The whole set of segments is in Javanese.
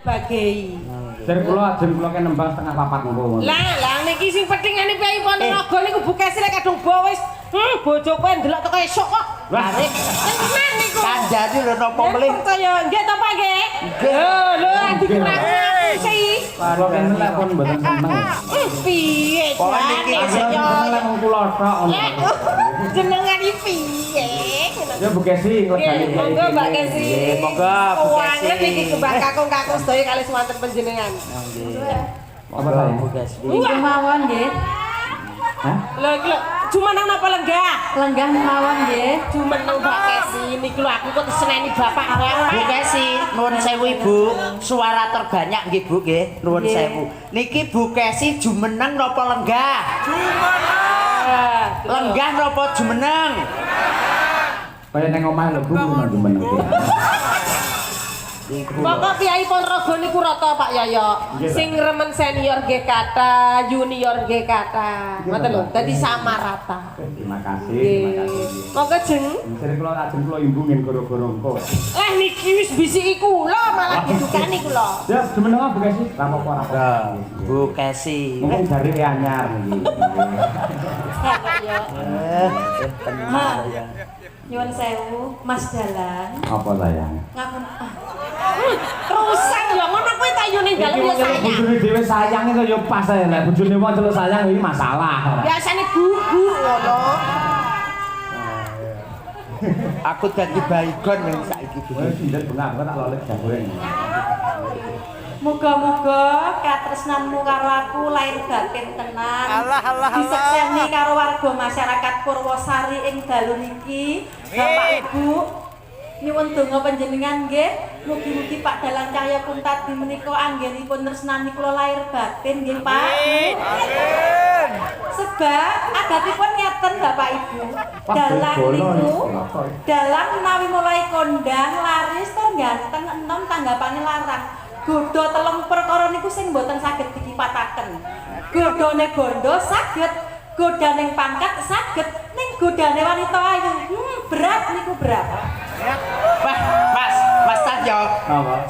Bagai. Dari kula ajeng kula nembang setengah papat mengko. Lah niki sing pentingane Kyai Ponorogo niku bukes lek kadung bawa wis bojoku ndelok teko esuk kok. Larik. Tenan niku. Kandhane lho napa mlih. Percaya nggih to Pak nggih? Lho adi kurang sih. Kula kene lek pun mboten seneng. Piye Kok niki yo Lek wong kula tok. jenengan iki piye? Ya Bukesi legane. Monggo Mbak Kesi. Monggo Bu Kesi. Wangen iki kembang kakung-kakung sedaya kalih swanten panjenengan. Apa saya? Bu Kesi. Nggih mawon nggih. Hah? Lho iki lho, jumeneng napa lenggah? Lenggah mawon nggih. Jumeneng Mbak Kesi niki lho aku kok seneni bapak Bu Kesi, nuwun sewu Ibu. Suara terbanyak nggih Bu nggih. Nuwun sewu. Niki Bu Kesi jumeneng napa lenggah? Lenggah napa jumeneng? Kaya nang omah lho Bu meneng. Pokok Kyai Ponorogo niku rata Pak Yoyo. Sing remen senior nggih kata, junior nggih kata. Ngoten lho, dadi sama rata. Terima kasih. Monggo jeng. Sering kula ajeng kula imbungin goro-goro engko. Niki wis bisiki kula malah didukani kula. Ya jumeneng Bukesi. Ra apa-apa ra apa. Bu Kesi. Mungkin dari anyar niki. Tenang ya. Nyuwun sewu, Mas Dalang. Apa sayang? Ngapun Terusan lho ngono kuwi tayune dalem ya sayang. Bojone dhewe sayang itu ya pas ae lek bojone wong celuk sayang iki masalah. Biasane gugu ngono. Aku dadi baygon yang saiki Bu. Wis sindet benar tak lolik jagoreng. muga-muga katresnanmu karo aku lahir batin tenan. Disekseni karo warga masyarakat Purwosari ing dalu niki. Bapak Ibu nyuwun donga panjenengan nggih, mugi-mugi Pak Dalang Cahya Kuntadi menika anggenipun tresnani kula lahir batin nggih Pak. Amin. Sebab adatipun ngeten Bapak Ibu. Dalang niku dalang menawi mulai kondang laris tur ganteng enom tanggapane larang. Godho telung perkara niku sing mboten saged dikipataken. Godhone bondo saged, godane pangkat saged, ning godane wanita ayu berat niku berat. Mas Cahyo. Apa?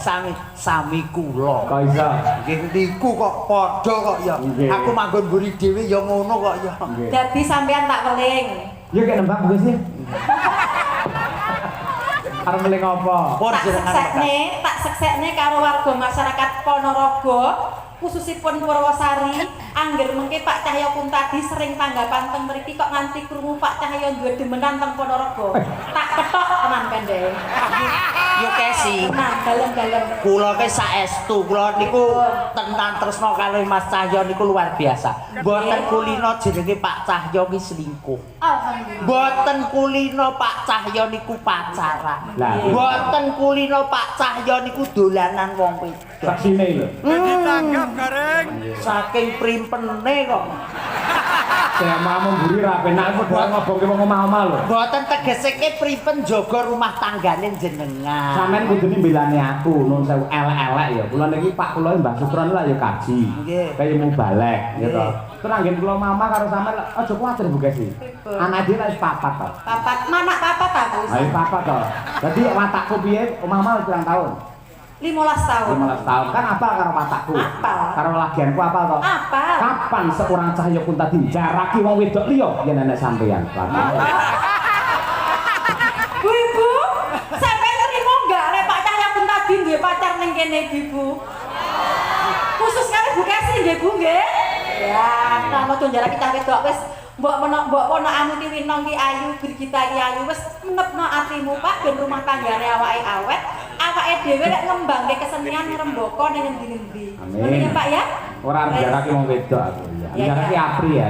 Sami kula. Kok iso? Nggih niku kok padha kok ya. Aku manggon mburi dhewe ya ngono kok ya. Dadi sampean tak weling. Ya kayak nembak Bu sih. Arep meling apa? Tak seksekne karo warga masyarakat Ponorogo khususipun Purwosari angger mengke Pak Cahya Kuntadi sering tanggapan teng mriki kok nganti krungu Pak Cahya duwe demenan teng Ponorogo. Tak ketok tenan pendek. Yo kesi. Nah, dalem-dalem. Kula ke saestu, kula niku tenan tresna kalih Mas Cahya niku luar biasa. Mboten kulino jenenge Pak Cahya ki selingkuh. Alhamdulillah. Mboten kulino Pak Cahya niku pacaran. Lah, Mboten kulino Pak Cahya niku dolanan wong wedok. saksine lho. Ditanggap gareng. Saking primpene kok. Saya mau mburi ra penak padha ngobongke wong omah-omah lho. Mboten tegeseke pripen jaga rumah tanggane jenengan. Sampeyan kudune mbelani aku, nun sewu elek-elek ya. Kula niki Pak kula Mbah Sukron lah ya kaji. Nggih. Kaya mau balik gitu. Terus anggen kula mama karo sampean aja kuwatir Bu Kesi. Anak dhewe wis papat to. Papat mana papat aku? Ayo papat to. Dadi watakku piye omah-omah pirang tahun? 15 tahun. 15 tahun kan apa karo watakku? Apa? Karo lagianku apa to? Apa? Kapan seorang Cahya Kuntadi jaraki wong wedok liya yen ana sampeyan? Bu Ibu, sampai nerima enggak lek Pak Cahya Kuntadi nggih pacar ning kene Ibu? Khusus kali Bu Kesi nggih Bu nggih. Ya, nama tunjara kita wedok wis mbok pono anu ki winong ki ayu, Brigita ki ayu wis menepno atimu Pak ben rumah tanggane awake awet. Awake dhewe lek ngembangke kesenian ngrembaka ning endi-endi. Ngono ya Pak ya? Ora arep jaraki wong wedok aku ya. Jaraki apri ya.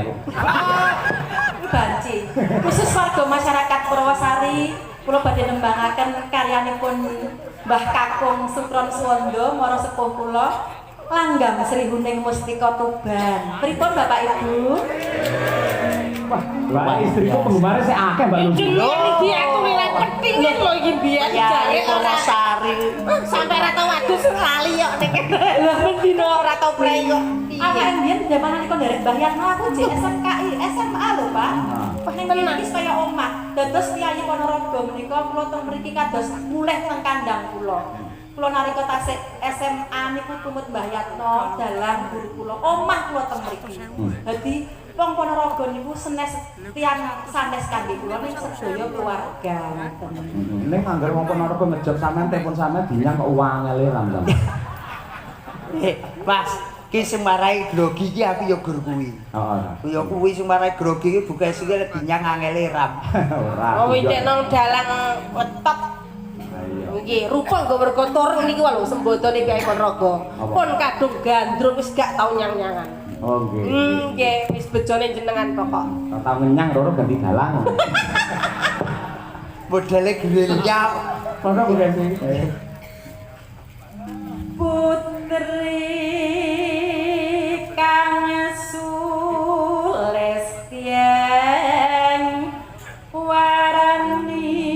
Banci. Khusus warga masyarakat Purwosari, kula badhe nembangaken karyanipun Mbah Kakung Sukron Suwondo, mara sepuh kula, Langgam Sri Huning Mustika Tuban. Pripun Bapak Ibu? Wah, istriku penggemarnya sih akeh Mbak Lulu. Jenengan iki aku wilayah pentingin lho iki biyen jare ora Purwosari. sampai ra tau adus lali kok ning kene. Lah mendino ora tau play kok. Awake mbiyen jamanan iku nderek Mbah Yarno aku jek SMKI, SMA lho Pak. Ning kene iki kaya omah. Dados Kyai Ponorogo menika kula teng mriki kados mulih teng kandhang kula. Kula nalika tasih SMA niku tumut Mbah Yatno dalang guru kula. Omah kula teng mriki. Dadi wong Ponorogo niku senes tiyang sanes kangge kula ning sedaya keluarga. Ning anggar wong Ponorogo ngejok sampean telepon sampean dinyang kok wangele ram sampean. Mas, ki sing marai grogi ki aku ya gur kuwi. Heeh. Ya kuwi sing marai grogi ki buka sikil dinyang angele ram. Ora. Oh, wintek nang dalang wetok. Nggih, rupa nggo berkotor niku lho sembodone Kyai Ponorogo. Pun kadung gandrung wis gak tau nyang-nyangan. Oh nggih. Nggih, wis bejone jenengan pokok. Ora tau ngenyang loro ganti dalang. Modele gerilya. Ono bukan sih? Putri kang sulestyen warani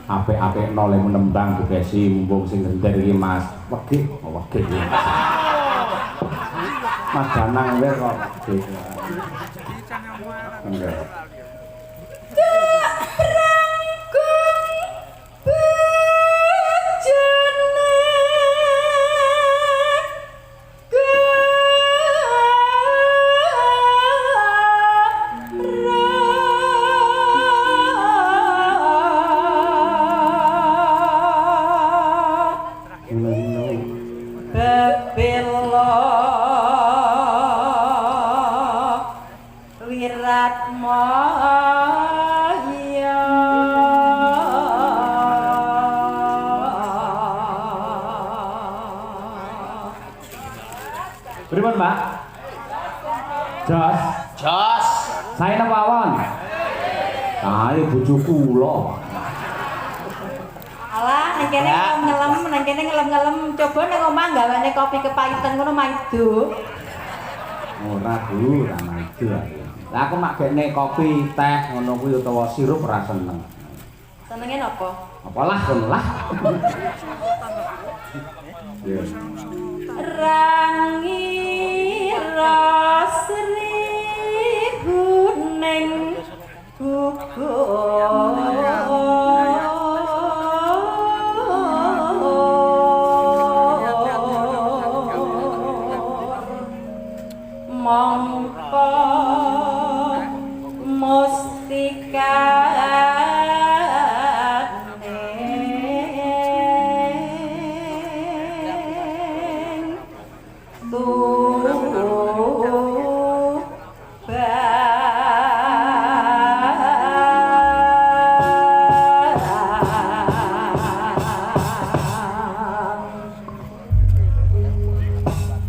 apik-apik nol menembang bugesi mumpung sing gender iki Mas. Wegih, wegih. Mas Danang wae kok wegih. Enggak. Pripun, Mbak? Jos. Jos. Saya nang wawon. Ayo bojo kula. Alah, nang kene ngelem, nang kene ngelem-ngelem. Coba nang omah gawane kopi kepahitan ngono maido. Ora, Bu, ora maido aku. Lah aku mak gekne kopi, teh ngono kuwi utawa sirup ora seneng. Senenge napa? Apalah kono lah. Ya. Rangi rasri guneng mongko mustika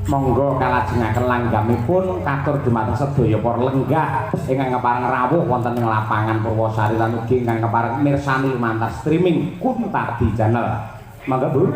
Monggo kalajengaken langgamipun katur dumateng sedaya para lenggah ingkang kepareng rawuh wonten ing lapangan Purwosari lan ugi ingkang kepareng mirsani lumantar streaming Kuntadi Channel. Monggo Bu.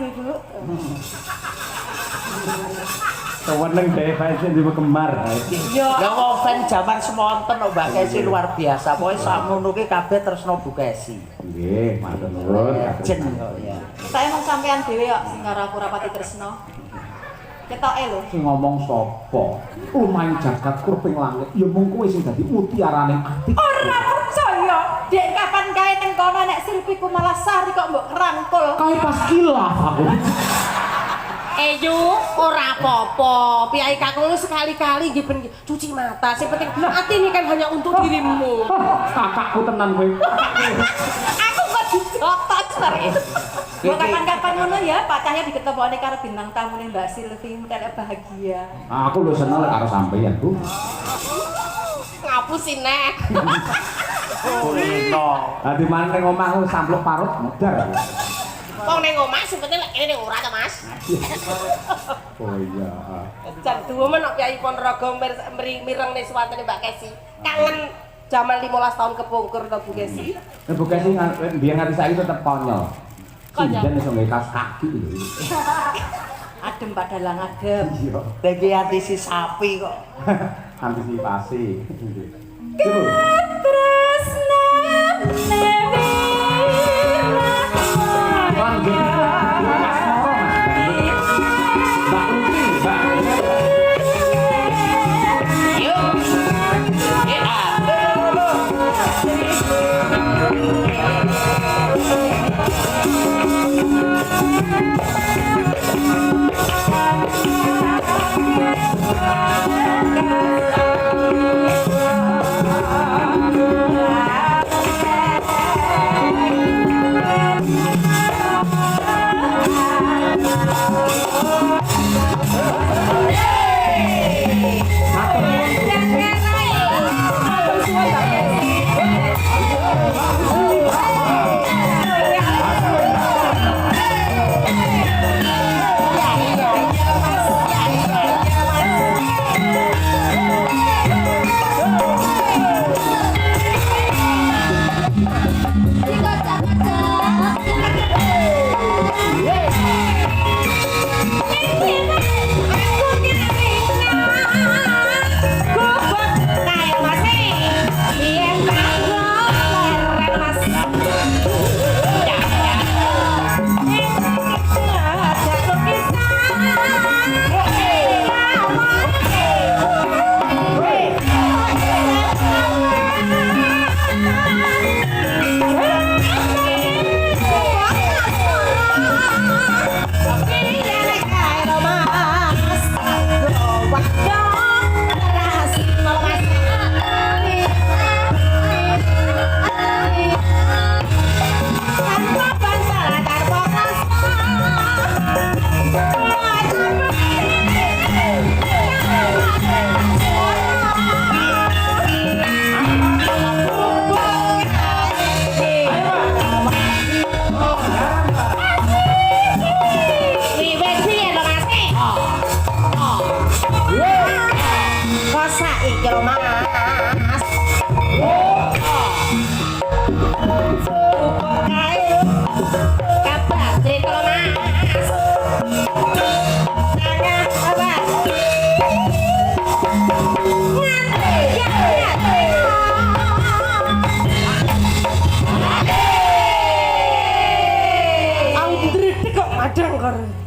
Ibu. Keweneng dhewe fans di kembar. Ya wong fan jaman semonten kok Mbak Kesi luar biasa. Pokoke sakmono ki kabeh tresno Bu Kesi. Nggih, matur nuwun. Jen kok ya. Saya emang sampean dhewe kok sing karo aku rapati tresno. Ketoke lho. Sing ngomong sapa? Lumayan jagat kurping langit. Ya mung kowe sing dadi mutiarane ati. Ora percaya. Dek kapan kae ning kono nek silpiku malah sari kok mbok kerangkul. Kae pas kilaf aku. Yu, ora apa-apa. Piyai kakung lu sekali-kali nggih ben cuci mata. Sing penting ati ini kan hanya untuk dirimu. Kakakku tenan kowe. Aku kok dijotot serius. Mbok kapan-kapan ngono ya, Pak Cahya diketokne karo bintang tamune Mbak Silvi, mudah bahagia. Aku lho seneng lek karo sampeyan, Bu. Ngapusin nek. Kulino. Lah di mana ning omah lu sampluk parut medar. Wong ning omah sing penting lek kene ning ora ta, Mas. Oh iya. Jan duwe men Kyai Ponorogo mireng ning swatene Mbak Kesi. Kangen jaman 15 tahun kepungkur to Bu Kesi. Bu Kesi biyen nganti saiki tetep konyol. Konyol. Dan iso nggawe kaos kaki lho. Adem padahal adem. Iya. Lagi antisi sapi kok. Antisipasi. Tresna newi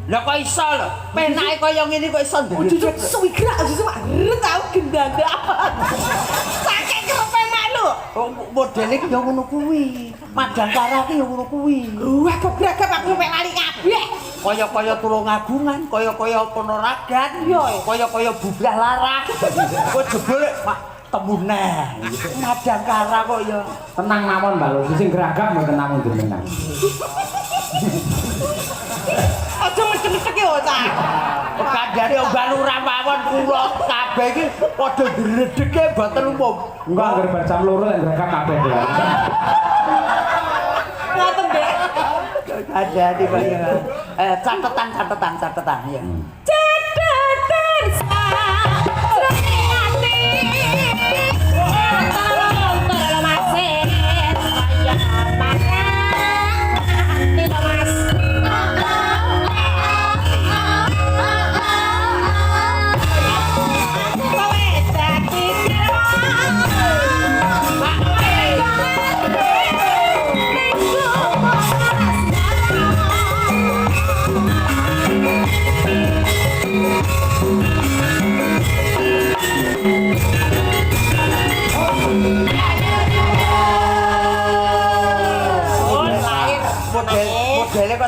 Lah kok iso lho, penake kaya ngene kok iso ndredeg. Jujur suwi gerak susu tau gendang saking kerepe mak lho. Oh, modele ki ya ngono kuwi. Madangkara ki ya ngono kuwi. Wah kok gagap aku mek lali kabeh. Kaya-kaya Tulungagungan, kaya-kaya Ponorogan, kaya-kaya Bubrah Larang. Kok jebul temunen. Madangkara kok ya. Tenang mawon Mbak Lho, sing geragap mboten namung jenengan. Aja mecek-mecek ya, Cak. Kandhane Mbak Lurah mawon kula kabeh iki padha ndredege mboten umum. Enggak anggere bar jam 2 lek geragap kabeh ya. Ngoten, Dek. Kandhane kaya catetan ya. Catatan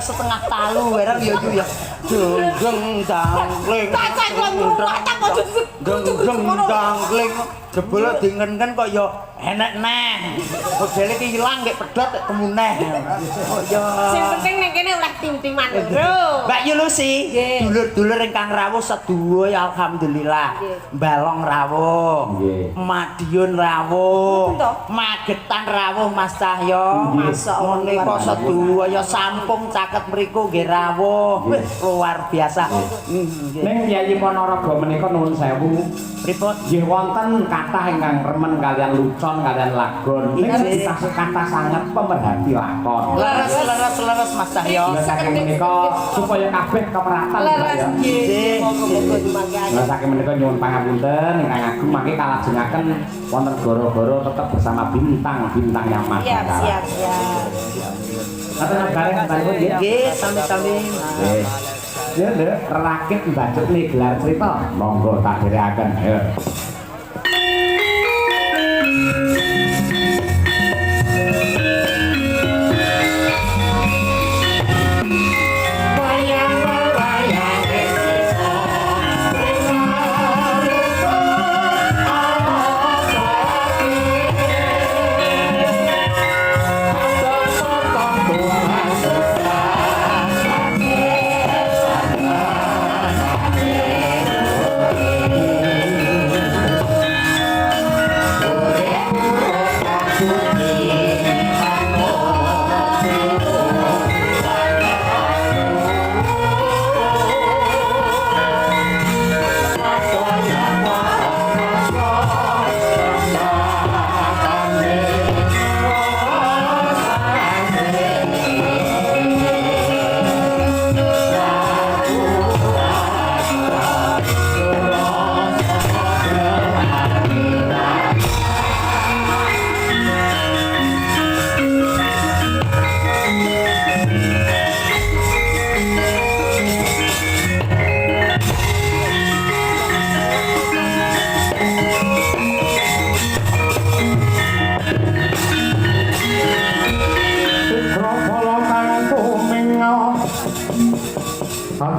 setengah talu barang ya yo ya. Deng dangling. Deng dangling. Jebule dingen-gen kok ya enek neh. Modele ki ilang gek pedhot temu neh. Oh ya. Sing penting ning kene oleh tim-timan lho. Mbak Yulusi, dulur-dulur ingkang rawuh sedhuwur ya alhamdulillah. Balong rawuh. Madiun rawuh. Magetan rawuh Mas Cahyo. Masyaallah menika sedhuwur ya sampung caket mriku nggih rawuh. Luar biasa. Ning Yayi Ponorogo menika nuwun sewu. Pripun? Nggih wonten kathah ingkang remen kalian lucon kalian lagon. Ning dikasih kathah sanget pemerhati lakon. Leres Mas Cahyo. Saking menika supaya kabeh kemeratan Leres nggih. Moga-moga dumangke. Saking menika nyuwun pangapunten ingkang agung mangke kalajengaken wonten goro-goro tetep bersama bintang-bintang yang matang. Siap. Katanya bareng bangun ya. Nggih, sami-sami. Nggih. Ya lho, rakit mbajut nih gelar cerita. Monggo tak dherekaken. Ayo.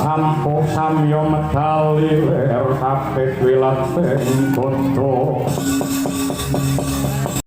Sampuk samyo medali ler tapis wilas ing koto